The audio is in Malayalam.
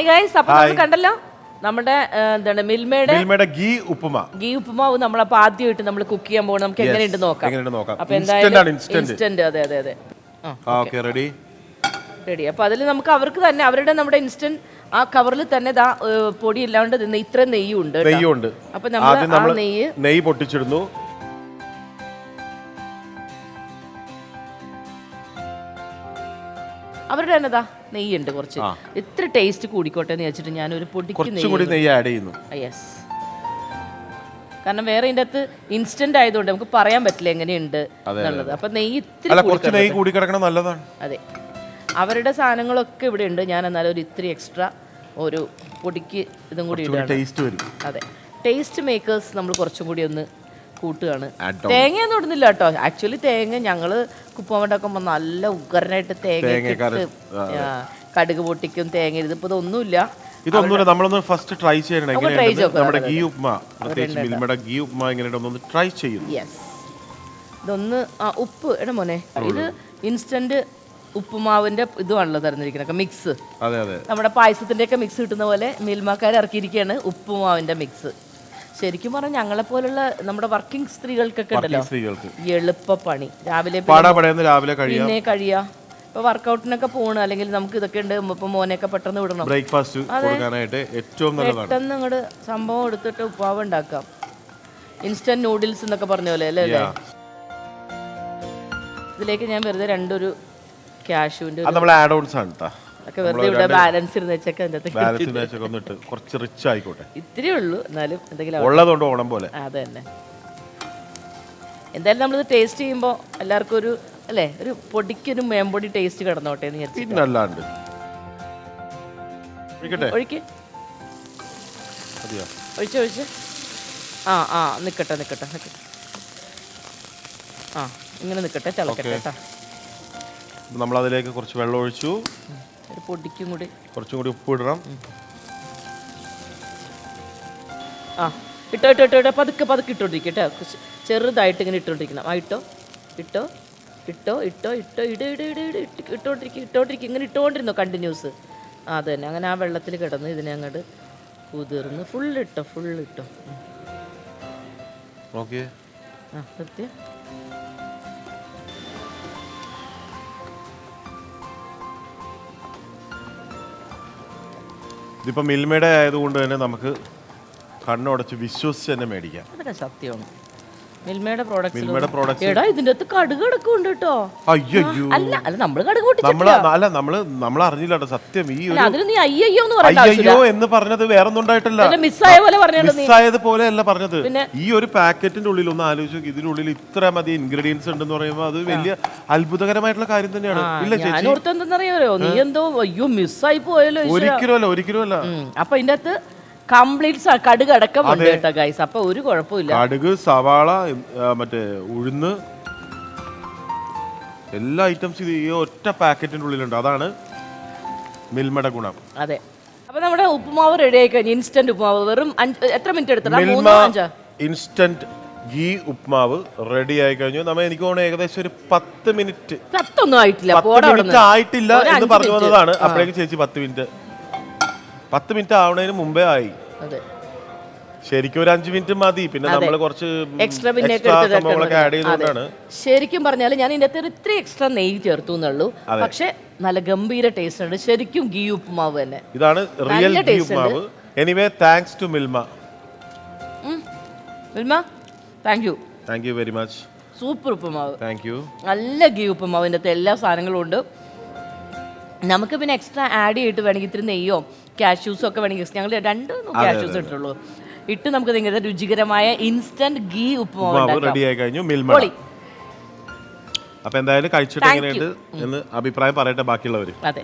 ഹായ് ഗൈസ്, അപ്പോൾ നമ്മൾ കണ്ടല്ലോ നമ്മുടെ എന്താണ് മിൽമയുടെ ഗീ ഉപ്പുമാവ് നമ്മളപ്പോൾ ആദ്യമായിട്ട് നമ്മൾ കുക്ക് ചെയ്യാൻ പോകണം. നമുക്ക് എങ്ങനെയുണ്ട് നോക്കാം. അപ്പോൾ എന്തായാലും ഇൻസ്റ്റന്റ്. അതെ റെഡി. അപ്പോൾ അതിൽ നമുക്ക് അവർക്ക് തന്നെ അവരുടെ നമ്മുടെ ഇൻസ്റ്റന്റ് ആ കവറിൽ തന്നെ പൊടി ഇല്ലാണ്ട് ഇത്ര നെയ്യുണ്ട്. അപ്പോൾ നമ്മൾ നെയ്യ് പൊട്ടിച്ചിടുന്നു. അവരുടെ തന്നെ നെയ്യുണ്ട് കുറച്ച്. ഇത്ര ടേസ്റ്റ് കൂടിക്കോട്ടെ എന്ന് വെച്ചിട്ട് ഞാനൊരു പൊടിക്ക് നെയ്യ് ആഡ് ചെയ്യുന്നു. യെസ്, കാരണം വേറെ ഇതിൻ്റെ അകത്ത് ഇൻസ്റ്റന്റ് ആയതുകൊണ്ട് നമുക്ക് പറയാൻ പറ്റില്ല എങ്ങനെയുണ്ട് എന്നുള്ളത്. അപ്പൊ നെയ്യ് ഇത്തിരി കൂടി കിടക്കണം, നല്ലതാണ്. അതെ, അവരുടെ സാധനങ്ങളൊക്കെ ഇവിടെ ഉണ്ട്. ഞാൻ എന്നാലും ഒരു ഇത്തിരി എക്സ്ട്രാ ഒരു പൊടിക്ക് ഇതും കൂടി ഇടുകയാണ്. അതെ, ടേസ്റ്റ് മേക്കേഴ്സ് നമ്മൾ കുറച്ചും കൂടി ഒന്ന് കൂട്ടുകയാണ്. തേങ്ങയൊന്നും ഇടുന്നില്ല കേട്ടോ. ആക്ച്വലി തേങ്ങ ഞങ്ങള് കുപ്പുണ്ടാക്കുമ്പോൾ നല്ല ഉഗ്രനായിട്ട് തേങ്ങ കടുക് പൊട്ടിക്കും, തേങ്ങ. ഇതിപ്പോ ഇതൊന്നുമില്ല. നമ്മളൊന്ന് ഫസ്റ്റ് ട്രൈ ചെയ്യണം. നമ്മുടെ ഗീ ഉപ്മാ, പ്രത്യേകിച്ച് മിൽമയുടെ ഗീ ഉപ്മാ എങ്ങനെയുണ്ടെന്ന് ട്രൈ ചെയ്യും. ഇതൊന്ന് ഉപ്പ് എടാ മോനെ, ഇത് ഇൻസ്റ്റന്റ് ഉപ്പുമാവിന്റെ ഇതുമാണല്ലോ തരുന്നിരിക്കുന്നത് മിക്സ്. നമ്മുടെ പായസത്തിന്റെ ഒക്കെ മിക്സ് കിട്ടുന്ന പോലെ മിൽമാക്കാർ ഇറക്കിയിരിക്കുകയാണ് ഉപ്പുമാവിന്റെ മിക്സ്. ശരിക്കും പറഞ്ഞാൽ ഞങ്ങളെ പോലുള്ള നമ്മുടെ വർക്കിംഗ് സ്ത്രീകൾക്കൊക്കെ ഉണ്ടല്ലോ എളുപ്പ പണി. രാവിലെ പിന്നെ കഴിയാ. ഇപ്പൊ വർക്കൗട്ടിനൊക്കെ പോകണം, അല്ലെങ്കിൽ നമുക്ക് ഇതൊക്കെ ഉണ്ട്. ഇപ്പൊ മോനെയൊക്കെ പെട്ടെന്ന് വിടണം, ബ്രേക്ക്ഫാസ്റ്റ് പെട്ടെന്ന് ഇങ്ങോട്ട് സംഭവം എടുത്തിട്ട് ഉപ്പാവ് ഉണ്ടാക്കാം. ഇൻസ്റ്റന്റ് നൂഡിൽസ് എന്നൊക്കെ പറഞ്ഞ പോലെ അല്ലേ. ഇതിലേക്ക് ഞാൻ വെറുതെ രണ്ടൊരു കാഷ്യൂവിന്റെ ഒക്കെ വെറുതെ ഇവിടെ ബാലൻസ് ഇത്തിരി ഉള്ളൂ, എന്നാലും എന്തെങ്കിലും. അതെ തന്നെ. എന്തായാലും നമ്മളിത് ടേസ്റ്റ് ചെയ്യുമ്പോൾ എല്ലാവർക്കും ഒരു അല്ലേ ഒരു പൊടിക്കൊരു മേമ്പൊടി ടേസ്റ്റ് കിടന്നോട്ടെ എന്ന് വിചാരിച്ചു. ഒഴിച്ച് നിക്കട്ടെ ഇങ്ങനെ നിക്കട്ടെ, തിളക്കട്ടെ കേട്ടോ. നമ്മൾ അതിലേക്ക് കുറച്ച് വെള്ളം ഒഴിച്ചു. ഒരു പൊടിക്കും കൂടി കുറച്ചും കൂടി ഉപ്പ് ഇടണം. ഇട്ടോ പതുക്കെ ഇട്ടോണ്ടിരിക്കട്ടെ. ചെറുതായിട്ട് ഇങ്ങനെ ഇട്ടോണ്ടിരിക്കണം. ഇട്ടോണ്ടിരിക്കും ഇങ്ങനെ ഇട്ടോണ്ടിരുന്നോ കണ്ടിന്യൂസ്. അത് തന്നെ, അങ്ങനെ ആ വെള്ളത്തിൽ കിടന്ന് ഇതിനെ അങ്ങോട്ട് കുതിർന്ന് ഫുള്ളിട്ടോ. സത്യം ഇതിപ്പോ മിൽമയുടെ ആയതുകൊണ്ട് തന്നെ നമുക്ക് കണ്ണുടച്ച് വിശ്വസിച്ച് തന്നെ മേടിക്കാം. അതൊക്കെ സത്യമാണ്. മിൽമയുടെ പ്രോഡക്ട്സ് എടാ ഇതിന്റെ അകത്ത് കടുക് കിടക്കുന്നുണ്ട് കേട്ടോ. അല്ല നമ്മള് കടുക് നമ്മൾ അറിഞ്ഞില്ല സത്യം. ഈ നീ അയ്യോ എന്ന് പറഞ്ഞത് വേറൊന്നും ഉണ്ടായിട്ടില്ല, മിസ്സായതുപോലെ അല്ല പറഞ്ഞത്. ഈ ഒരു പാക്കറ്റിന്റെ ഉള്ളിൽ ഒന്ന് ആലോചിച്ചു, ഇതിനുള്ളിൽ ഇത്ര മതി ഇൻഗ്രീഡിയൻസ് ഉണ്ടെന്ന് പറയുമ്പോൾ അത് വലിയ അത്ഭുതകരമായിട്ടുള്ള കാര്യം തന്നെയാണ്. ഇല്ല ചേച്ചി, നീ എന്തോ അയ്യോ മിസ്സായി പോയല്ലോ. ഒരിക്കലും അല്ല. അപ്പൊ ഇതിന്റെ അകത്ത് കംപ്ലീറ്റ് കടുക് അടക്കം കേട്ടോ ഗൈസ്. അപ്പൊ ഒരു കുഴപ്പമില്ല. കടുക്, സവാള, മറ്റേ ഉഴുന്ന്, എല്ലാ ഐറ്റംസ് ഈ ഒറ്റ പാക്കറ്റിന്റെ ഉള്ളിലുണ്ട്. അതാണ് മിൽമയുടെ ഗുണം. അതെ. അപ്പൊ നമ്മുടെ ഉപ്പുമാവ് റെഡി ആയി കഴിഞ്ഞു. ഇൻസ്റ്റന്റ് ഉപ്പുമാവ് വെറും എത്ര മിനിറ്റ് എടുത്തത്? ഇൻസ്റ്റന്റ് ഗീ ഉപ്മാവ് റെഡി ആയി കഴിഞ്ഞു. എനിക്ക് തോന്നുന്നു ഏകദേശം ഒരു 10 മിനിറ്റ് ആയിട്ടില്ല എന്ന് പറഞ്ഞു വന്നതാണ്. അപ്പോഴേക്കും ചേച്ചി 10 മിനിറ്റ് ആവുന്നതിന് മുമ്പേ ആയി. ശരിക്കും ഒരു 5 മിനിറ്റ് മതി. പിന്നെ നമ്മൾ കുറച്ച് എക്സ്ട്രാ സംഭവങ്ങളൊക്കെ ആഡ് ചെയ്തുകൊണ്ടാണ്. ശരിക്കും പറഞ്ഞാൽ ഞാൻ ഇതിന്റെ അകത്ത് ഇത്തിരി എക്സ്ട്രാ നെയ്യ് ചേർത്തു എന്നുള്ളൂ. പക്ഷെ നല്ല ഗംഭീര ടേസ്റ്റ് ഉണ്ട്. ശരിക്കും ഗീ ഉപ്പുമാവ് തന്നെ. ഇതാണ് റിയൽ ഗീ ഉപ്പുമാവ്. Anyway thanks to Milma. Thank you very much. Super ഉപ്പുമാവ്. Thank you. നല്ല ഗീ ഉപ്പുമാവിൻ്റെ അകത്ത് എല്ലാ സാധനങ്ങളും ഉണ്ട്. നമുക്ക് പിന്നെ എക്സ്ട്രാ ആഡ് ചെയ്തിട്ട് വേണമെങ്കിൽ ഇത്തിരി നെയ്യോ കാഷ്യൂസും ഒക്കെ വേണമെങ്കിൽ ഞങ്ങൾ 2 കാഷ്യൂസ് ഇട്ടുള്ളൂ ഇട്ട് നമുക്ക് ഇങ്ങനെ രുചികരമായ ഇൻസ്റ്റന്റ് ഗീ ഉപ്പുമാവ് റെഡി ആയി കഴിഞ്ഞു. മിൽമ. അപ്പൊ എന്തായാലും കഴിച്ചിട്ട് എങ്ങനെയുണ്ട് എന്ന് അഭിപ്രായം പറയട്ടെ ബാക്കിയുള്ളവർ. അതെ.